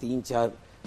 3-4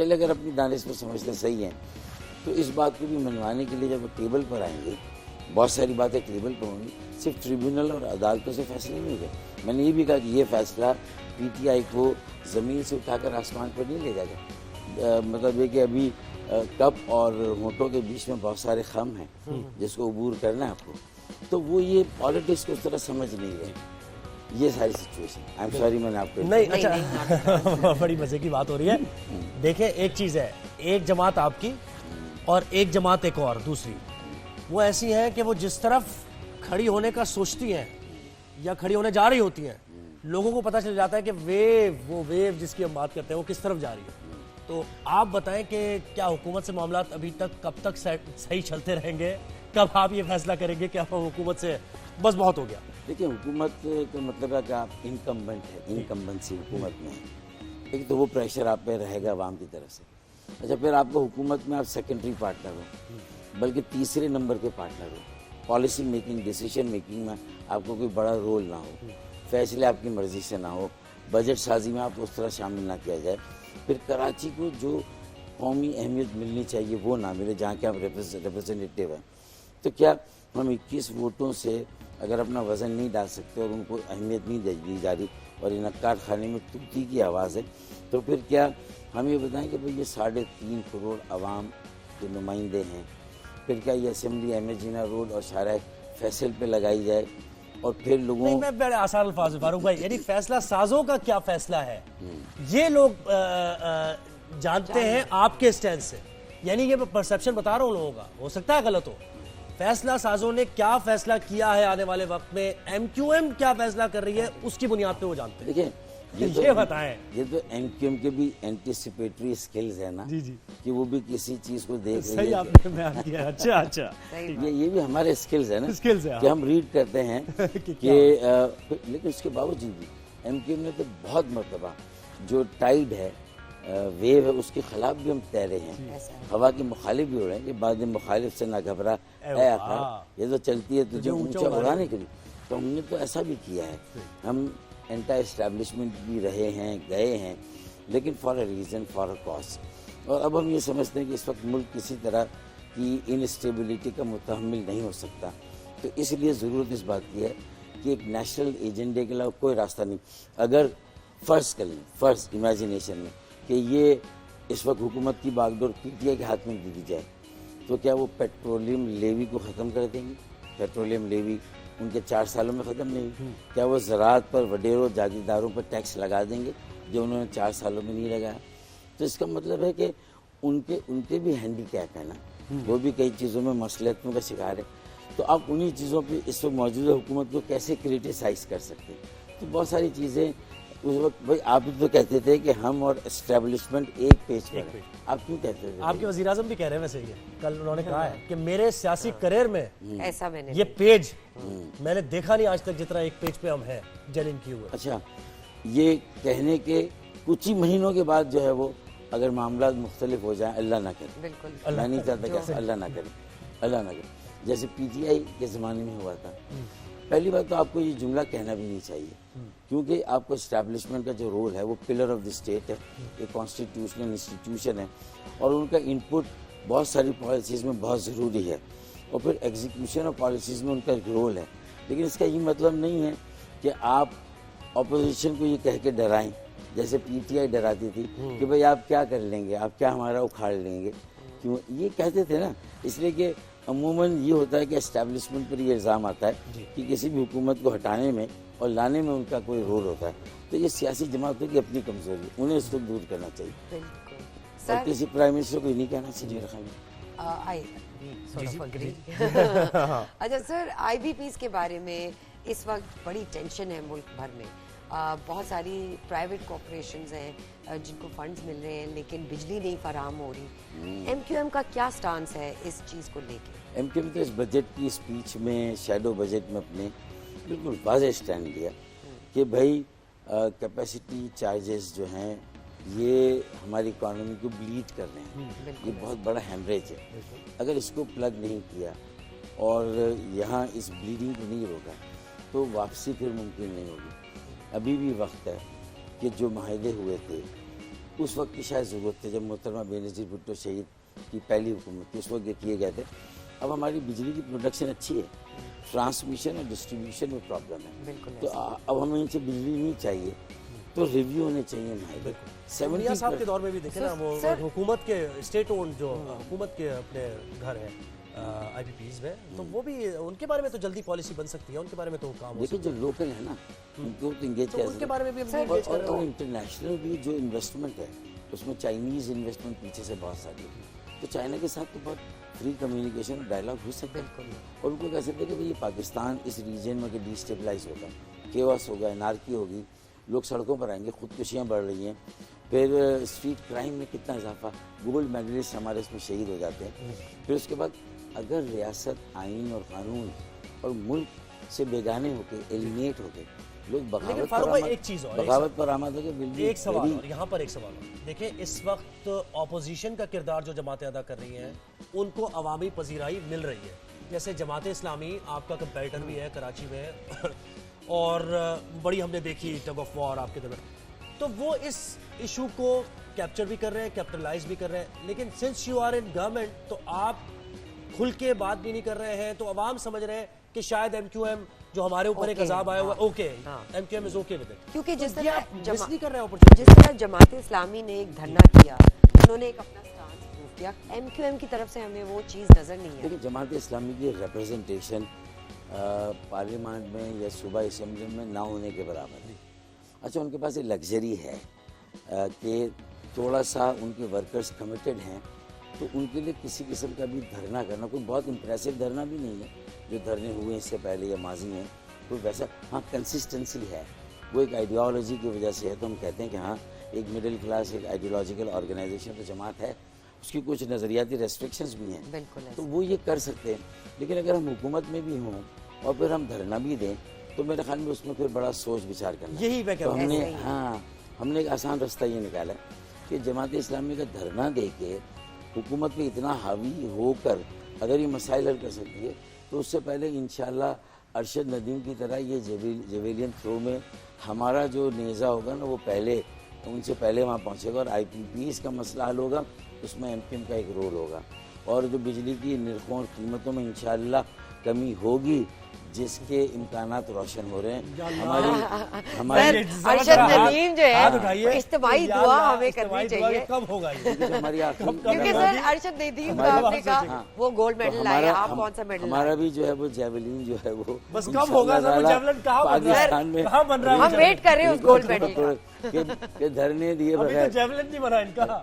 چلے اگر اپنی دانش میں سمجھتے صحیح ہیں تو اس بات کو بھی منوانے کے لیے جب وہ ٹیبل پر آئیں گے، بہت ساری باتیں ٹیبل پر ہوں گی، صرف ٹریبیونل اور عدالتوں سے فیصلے نہیں ہوگے. میں نے یہ بھی کہا کہ یہ فیصلہ پی ٹی آئی کو زمین سے اٹھا کر آسمان پر نہیں لے جائے گا. مطلب یہ کہ ابھی کپ اور ہونٹوں کے بیچ میں بہت سارے خم ہیں جس کو عبور کرنا ہے آپ کو، تو وہ یہ پالیٹکس کو اس طرح سمجھ نہیں رہے. یہ ساری سچویشن آئی ایم سوری میں نے آپ کو نہیں اچھا بڑی مزے کی بات ہو رہی ہے. دیکھیں ایک چیز ہے، ایک جماعت آپ کی اور ایک جماعت ایک اور دوسری، وہ ایسی ہیں کہ وہ جس طرف کھڑی ہونے کا سوچتی ہیں یا کھڑی ہونے جا رہی ہوتی ہیں، لوگوں کو پتہ چل جاتا ہے کہ وہ ویو جس کی ہم بات کرتے ہیں وہ کس طرف جا رہی ہے. تو آپ بتائیں کہ کیا حکومت سے معاملات ابھی تک کب تک صحیح چلتے رہیں گے؟ کب آپ یہ فیصلہ کریں گے کہ آپ حکومت سے بس بہت ہو گیا؟ دیکھیں حکومت کا مطلب ہے کہ آپ انکمبنٹ ہے، انکمبنسی حکومت میں ہے. ایک تو وہ پریشر آپ پہ رہے گا عوام کی طرف سے. اچھا پھر آپ کو حکومت میں آپ سیکنڈری پارٹنر ہو، بلکہ تیسرے نمبر کے پارٹنر ہو. پالیسی میکنگ، ڈیسیشن میکنگ میں آپ کو کوئی بڑا رول نہ ہو، فیصلے آپ کی مرضی سے نہ ہو، بجٹ سازی میں آپ کو اس طرح شامل نہ کیا جائے. پھر کراچی کو جو قومی اہمیت ملنی چاہیے وہ نہ ملے جہاں کے ہم ریپرزینٹیو ہیں. تو کیا ہم 21 ووٹوں سے اگر اپنا وزن نہیں ڈال سکتے اور ان کو اہمیت نہیں دی جا رہی اور انعقاد خانے میں توتی کی آواز ہے، تو پھر کیا ہم یہ بتائیں کہ بھئی یہ 3.5 کروڑ عوام کے نمائندے ہیں، پھر کیا یہ اسمبلی احمد جناح روڈ اور شارع فیصل پہ لگائی جائے اور پھر لوگوں نہیں میں بڑے آسان الفاظ میں فاروق بھائی، یعنی فیصلہ سازوں کا کیا فیصلہ ہے یہ لوگ جانتے ہیں آپ کے سٹینڈ سے. یعنی یہ پرسپشن بتا رہا ہوں لوگوں کا، ہو سکتا ہے غلط ہو. فیصلہ سازوں نے کیا فیصلہ کیا ہے آنے والے وقت میں، ایم کیو ایم کیا فیصلہ کر رہی ہے، اس کی بنیاد پہ وہ جانتے ہیں. دیکھیں یہ بتائیں. یہ تو ایم کیو ایم کے بھی اینٹیسپیٹری سکلز ہیں نا، کہ وہ بھی کسی چیز کو دیکھ رہی صحیح ہے. آپ نے بیان کیا. اچھا یہ بھی ہمارے سکلز ہیں نا، Skills ہیں، کہ ہم ریڈ کرتے ہیں کہ لیکن اس کے باوجود بھی ایم کیو ایم نے تو بہت مرتبہ جو ٹائیڈ ہے، ویو ہے، اس کے خلاف بھی ہم تیرے ہیں، ہوا کے مخالف بھی ہو رہے ہیں کہ بعد مخالف سے نہ گھبرا اے آقا، یہ تو چلتی ہے تجھے اونچا اڑانے کے لیے. تو ہم نے تو ایسا بھی کیا ہے، ہم اینٹا اسٹیبلشمنٹ بھی رہے ہیں، گئے ہیں، لیکن for a reason, for a cause. اور اب ہم یہ سمجھتے ہیں کہ اس وقت ملک کسی طرح کی انسٹیبلٹی کا متحمل نہیں ہو سکتا. تو اس لیے ضرورت اس بات کی ہے کہ ایک نیشنل ایجنڈے کے علاوہ کوئی راستہ نہیں. اگر فرض کر لیں، فرض امیجنیشن میں کہ یہ اس وقت حکومت کی باغ ڈور پی ٹی آئی کے ہاتھ میں دی جائے، تو کیا وہ پیٹرولیم لیوی کو ختم کر دیں گے؟ پیٹرولیم لیوی ان کے 4 سالوں میں ختم نہیں ہوئی. کیا وہ زراعت پر وڈیروں جاگیرداروں پر ٹیکس لگا دیں گے جو انہوں نے 4 سالوں میں نہیں لگایا؟ تو اس کا مطلب ہے کہ ان کے بھی ہینڈی کیپ ہے نا، وہ بھی کئی چیزوں میں مصلحتوں کا شکار ہے. تو آپ انہی چیزوں پہ اس وقت موجودہ حکومت کو کیسے کریٹیسائز کر سکتے ہیں؟ تو بہت ساری چیزیں اس وقت بھائی آپ تو کہتے تھے کہ ہم اور اسٹیبلشمنٹ ایک پیج پر ہیں. آپ کیوں کہتے تھے؟ آپ کے وزیر اعظم بھی کہہ رہے ہیں ویسے، یہ کل انہوں نے کہا ہے کہ میرے سیاسی کریئر میں ایسا میں نے یہ پیج میں نے دیکھا نہیں آج تک جتنا ایک پیج پہ ہم ہیں جنن کیے ہوئے. اچھا، یہ کہنے کے کچھ ہی مہینوں کے بعد جو ہے وہ اگر معاملات مختلف ہو جائیں، اللہ نہ کرے، بالکل میں نہیں چاہتا کہ اللہ نہ کرے، اللہ نہ کرے. جیسے پی ٹی آئی کے زمانے میں ہوا تھا. پہلی بات تو آپ کو یہ جملہ کہنا بھی نہیں چاہیے، کیونکہ آپ کو اسٹیبلشمنٹ کا جو رول ہے وہ پلر آف دی اسٹیٹ ہے، ایک کانسٹیٹیوشنل انسٹیٹیوشن ہے، اور ان کا انپٹ بہت ساری پالیسیز میں بہت ضروری ہے، اور پھر ایگزیکیوشن آف پالیسیز میں ان کا ایک رول ہے. لیکن اس کا یہ مطلب نہیں ہے کہ آپ اپوزیشن کو یہ کہہ کے ڈرائیں جیسے پی ٹی آئی ڈراتی تھی کہ بھئی آپ کیا کر لیں گے، آپ کیا ہمارا اکھاڑ لیں گے. کیوں یہ کہتے تھے نا؟ اس لیے کہ عموماً یہ ہوتا ہے کہ اسٹیبلشمنٹ پر یہ الزام آتا ہے کہ کسی بھی حکومت کو ہٹانے میں اور لانے میں ان کا کوئی رول ہوتا ہے. تو یہ سیاسی جماعتوں کی اپنی کمزوری ہے، انہیں اس کو دور کرنا چاہیے. بالکل. اور کسی پرائم منسٹر کو یہ نہیں کہنا چاہیے میرے خیال میں. اچھا سر، آئی بی پیز کے بارے میں اس وقت بڑی ٹینشن ہے ملک بھر میں. بہت ساری پرائیویٹ کارپوریشنز ہیں جن کو فنڈز مل رہے ہیں لیکن بجلی نہیں فراہم ہو رہی. ایم کیو ایم کا کیا سٹانس ہے اس چیز کو لے کے؟ ایم کیو ایم تو اس بجٹ کی اسپیچ میں، شیڈو بجٹ میں اپنے بالکل واضح سٹینڈ لیا کہ بھائی کیپیسٹی چارجز جو ہیں یہ ہماری اکانومی کو بلیڈ کر رہے ہیں، یہ بہت بڑا ہیمریج ہے. اگر اس کو پلگ نہیں کیا اور یہاں اس بلیڈنگ کو نہیں روکا تو واپسی پھر ممکن نہیں ہوگی. ابھی بھی وقت ہے کہ جو معاہدے ہوئے تھے اس وقت کی شاید ضرورت تھی جب محترمہ بینظیر بھٹو شہید کی پہلی حکومت تھی، اس وقت یہ کیے گئے تھے. اب ہماری بجلی کی پروڈکشن اچھی ہے، ٹرانسمیشن اور ڈسٹریبیوشن میں پرابلم ہے. بالکل تو اب ہمیں ان سے بجلی نہیں چاہیے تو ریویو ہونے چاہیے. سونیا صاحب کے دور میں بھی دیکھیں نا وہ حکومت کے اسٹیٹ اونڈ جو حکومت کے اپنے گھر ہیں آئی پی پیز میں، تو وہ بھی ان کے بارے میں تو جلدی پالیسی بن سکتی ہے، ان کے بارے میں تو کام ہو دیکھیں جو لوکل ہے نا ان کو تو انگیج کیا ان کے بارے میں بھی اور انٹرنیشنل بھی جو انویسٹمنٹ ہے اس میں چائنیز انویسٹمنٹ پیچھے سے بہت ساری ہے، تو چائنا کے ساتھ تو بہت فری کمیونیکیشن اور ڈائلاگ ہو سکتا ہے. اور ان کو کہہ سکتے ہیں کہ یہ پاکستان اس ریجن میں ڈی اسٹیبلائز ہوگا، کیوس ہوگا، انارکی ہوگی، لوگ سڑکوں پر آئیں گے، خودکشیاں بڑھ رہی ہیں، پھر اسٹریٹ کرائم میں کتنا اضافہ، گولڈ میڈلسٹ ہمارے اس میں شہید ہو جاتے ہیں. پھر اس کے بعد اگر ریاست، آئین اور قانون اور ملک سے بیگانے ہو کے ایلینیٹ ہو کے لوگ بغاوت پر آمد ہو کے ایک سوال اور یہاں پر ایک سوال دیکھیں، اس وقت اپوزیشن کا کردار جو جماعتیں ادا کر رہی ہیں ان کو عوامی پذیرائی مل رہی ہے. جیسے جماعت اسلامی آپ کا کمپیٹر بھی ہے کراچی میں اور بڑی ہم نے دیکھی ٹگ آف وار آپ کے درمیان، تو وہ اس ایشو کو کیپچر بھی کر رہے ہیں، کیپٹلائز بھی کر رہے ہیں. لیکن since you are in government تو آپ کھل کے بات بھی نہیں کر رہے ہیں، تو عوام سمجھ رہے ہیں کہ شاید ایم کیو ایم جو ہمارے اوپر ایک عذاب آیا ہوا ہے، okay MQM is okay with it. کیونکہ جس طرح جماعت اسلامی نے ایک دھرنا کیا، انہوں نے ایک اپنا سٹانس پروو کیا، ایم کیو ایم کی طرف سے ہمیں وہ چیز نظر نہیں ہے. لیکن جماعت اسلامی کی ریپرزنٹیشن پارلیمنٹ میں یا صوبائی اسمبلی میں نہ ہونے کے برابر ہے. اچھا ان کے پاس یہ لگژری ہے کہ تھوڑا سا ان کے ورکرز کمیٹڈ ہیں تو ان کے لیے کسی قسم کا بھی دھرنا کرنا کوئی بہت امپریسو دھرنا بھی نہیں ہے جو دھرنے ہوئے اس سے پہلے یا ماضی میں، کوئی ویسا. ہاں کنسسٹنسی ہے، وہ ایک آئیڈیالوجی کی وجہ سے ہے، تو ہم کہتے ہیں کہ ہاں ایک مڈل کلاس ایک آئیڈیالوجیکل آرگنائزیشن تو جماعت ہے، اس کی کچھ نظریاتی ریسٹرکشنز بھی ہیں، تو وہ یہ کر سکتے ہیں. لیکن اگر ہم حکومت میں بھی ہوں اور پھر ہم دھرنا بھی دیں تو میرے خیال میں اس میں پھر بڑا سوچ بچار کرنا. یہی میں کہہ رہا ہوں. ہم نے ایک آسان رستہ یہ نکالا کہ جماعت اسلامی کا دھرنا دے کے حکومت پہ اتنا حاوی ہو کر اگر یہ مسائل حل کر سکتی ہے تو اس سے پہلے انشاءاللہ ارشد ندیم کی طرح یہ جیویلین تھرو میں ہمارا جو نیزہ ہوگا نا وہ پہلے ان سے پہلے وہاں پہنچے گا، اور آئی پی پیز کا مسئلہ حل ہوگا، اس میں ایم پی ایم کا ایک رول ہوگا. اور جو بجلی کی نرخوں اور قیمتوں میں انشاءاللہ کمی ہوگی جس کے امکانات روشن ہو رہے ہیں. ہماری ارشد ندیم جو ہے اجتماعی دعا ہمیں کرنی چاہیے. کب ہوگا کیونکہ سر ارشد ندیم کا آپ نے کہا وہ گولڈ میڈل لائے، آپ کون سا میڈل؟ ہمارا بھی جو ہے وہ جیولین جو ہے وہ بس کب ہوگا پاکستان میں ہم ویٹ کر رہے ہیں اس گولڈ میڈل کہ دھرنے دیے بغیر جیولین نہیں بنا ان کا.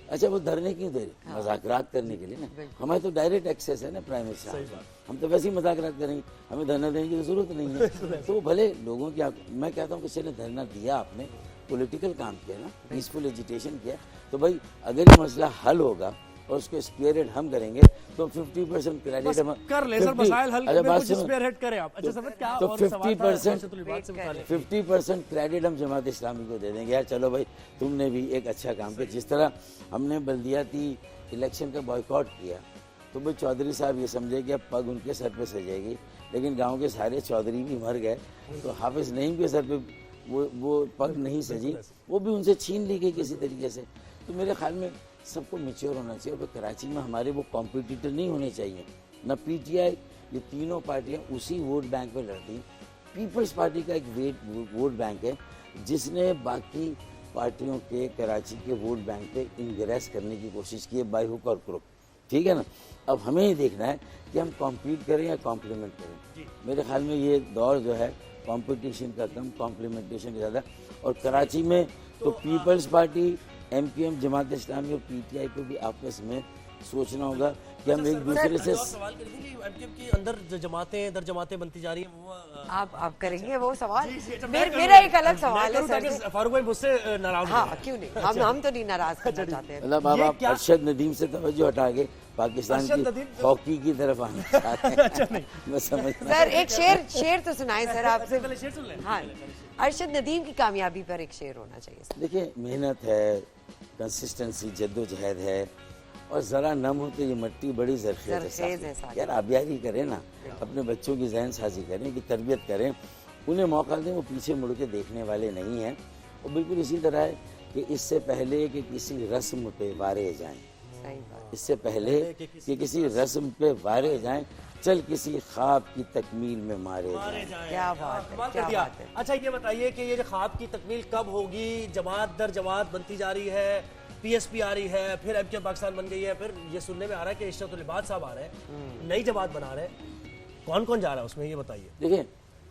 اچھا وہ دھرنے کیوں دے رہے؟ مذاکرات کرنے کے لیے نا. ہمیں تو ڈائریکٹ ایکسیس ہے نا پرائم منسٹر، ہم تو ویسے ہی مذاکرات کریں گے، ہمیں دھرنا دینے کی ضرورت نہیں ہے. تو بھلے لوگوں کی میں کہتا ہوں کسی نے دھرنا دیا، آپ نے پولیٹیکل کام کیا نا، پیسفل ایجیٹیشن کیا، تو بھائی اگر یہ مسئلہ حل ہوگا اور اس کو اسپیئر ہم کریں گے تو 50% کریڈٹ ہم کر لیں. سر مسائل حل کرنے میں کچھ اسپیئر ہیڈ کریں آپ. اچھا سر کیا تو اور 50% کریڈٹ ہم جماعت اسلامی کو دے دیں گے. یار چلو بھائی تم نے بھی ایک اچھا کام کیا. جس طرح ہم نے بلدیاتی الیکشن کا بائیکاٹ کیا تو بھائی چودھری صاحب یہ سمجھے کہ اب پگ ان کے سر پہ سجے گی، لیکن گاؤں کے سارے چودھری بھی مر گئے تو حافظ نعیم کے سر پہ وہ پگ نہیں سجی، وہ بھی ان سے چھین لی گئی کسی طریقے سے. تو میرے خیال میں سب کو میچور ہونا چاہیے. اور کراچی میں ہمارے وہ کمپیٹیٹر نہیں ہونے چاہیے، نہ پی ٹی آئی، یہ تینوں پارٹیاں اسی ووٹ بینک پہ لڑتی ہیں. پیپلز پارٹی کا ایک ووٹ بینک ہے جس نے باقی پارٹیوں کے کراچی کے ووٹ بینک پہ انگریس کرنے کی کوشش کی ہے بائی ہک اور کروک. ٹھیک ہے نا. اب ہمیں یہ دیکھنا ہے کہ ہم کمپیٹ کریں یا کمپلیمنٹ کریں. میرے خیال میں یہ دور جو ہے کمپٹیشن کا کم، کمپلیمنٹیشن کا زیادہ. اور کراچی میں تو پیپلز پارٹی، ایم پی ایم، جماعت اسلامی اور پی ٹی آئی کو بھی آپس میں سوچنا ہوگا کہ ہم ایک دوسرے سے سوال کر دیں کہ ایم پی ایم کے اندر جو جماعتیں در جماعتیں بنتی جا رہی ہیں وہ آپ کریں گے وہ سوال. میرا ایک الگ سوال ہے سر. فاروق بھائی مجھ سے ناراض ہاں کیوں نہیں، ہم تو نہیں ناراض کرنا چاہتے ہیں. مطلب اب آپ ارشد ندیم سے توجہ ہٹا کے پاکستان کی ہاکی کی طرف آنا چاہتے ہیں. میں سمجھتا ہوں سر ایک شعر تو سنائیں سر آپ سے. ہاں ارشد ندیم کی کامیابی پر ایک شعر ہونا چاہیے. دیکھیں محنت ہے، کنسسٹنسی، جد و جہد ہے، اور ذرا نم ہوتے یہ مٹی بڑی زرخیز ہے. یار آبیاری کریں نا، اپنے بچوں کی ذہن سازی کریں، کی تربیت کریں، انہیں موقع دیں. وہ پیچھے مڑ کے دیکھنے والے نہیں ہیں. اور بالکل اسی طرح ہے کہ اس سے پہلے کہ کسی رسم پہ وارے جائیں، صحیح بات. اس سے پہلے کہ کسی رسم پہ وارے جائیں، چل کسی خواب کی تکمیل میں مارے جائیں. کیا بات ہے، کیا بات ہے. اچھا یہ بتائیے کہ یہ جو خواب کی تکمیل کب ہوگی؟ جماعت در جماعت بنتی جا رہی ہے، پی ایس پی آ رہی ہے، پھر ایم کیو پاکستان بن گئی ہے، پھر یہ سننے میں آ رہا ہے کہ عشرت العباد صاحب آ رہے ہیں، نئی جماعت بنا رہے ہیں. کون کون جا رہا ہے اس میں یہ بتائیے. دیکھیں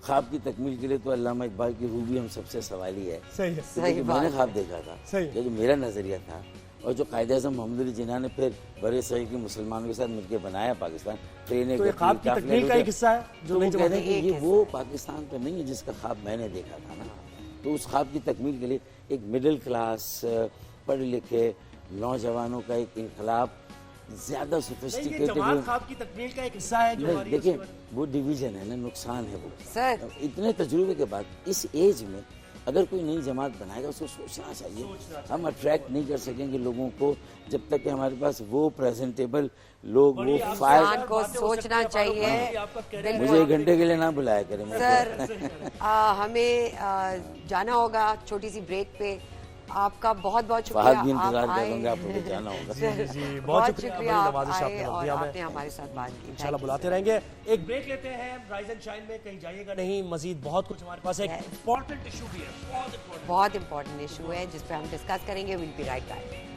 خواب کی تکمیل کے لیے تو علامہ اقبال کی روح بھی ہم سب سے سوالی ہے. صحیح ہے. لیکن میں نے خواب دیکھا تھا، صحیح. جو میرا نظریہ تھا اور جو قائد اعظم محمد علی جناح نے پھر بڑے صحیح کے مسلمانوں کے ساتھ مل کے بنایا پاکستان، ٹرینیں تو یہ خواب کی تکمیل کا ایک حصہ ہے جو وہ نئی کہہ رہے جماعت ہیں کہ یہ وہ پاکستان تو نہیں ہے جس کا خواب میں نے دیکھا تھا نا. تو اس خواب کی تکمیل کے لیے ایک مڈل کلاس پڑھے لکھے نوجوانوں کا ایک انقلاب زیادہ سوفسٹیکیٹڈ. جماعت خواب کی تکمیل کا ایک حصہ ہے جو ہماری دیکھیں وہ ڈیویژن ہے نا، نقصان ہے وہ. سر اتنے تجربے کے بعد اس ایج میں اگر کوئی نئی جماعت بنائے گا اس کو سوچنا چاہیے. ہم اٹریکٹ نہیں کر سکیں گے لوگوں کو جب تک کہ ہمارے پاس وہ پریزنٹیبل لوگ وہ انسان کو سوچنا چاہیے. مجھے 1 گھنٹے کے لیے نہ بلایا کریں. سر ہمیں جانا ہوگا چھوٹی سی بریک پہ. آپ کا بہت بہت فہد بھی شکریہ، آپ انتظار کر آئے. لوں گا، آپ کو جانا ہوگا. بہت شکریہ آپ نوازش آئے آپ اور نے آپ نے ہمارے ساتھ بات کی. انشاءاللہ بلاتے رہیں گے. ایک بریک لیتے ہیں رائز اینڈ شائن میں، کہیں جائیے گا نہیں، مزید بہت کچھ ہمارے پاس ایک امپورٹنٹ ایشو بھی ہے، بہت امپورٹنٹ امپورٹنٹ ایشو ہے جس پہ ہم ڈسکس کریں گے. We'll be right back.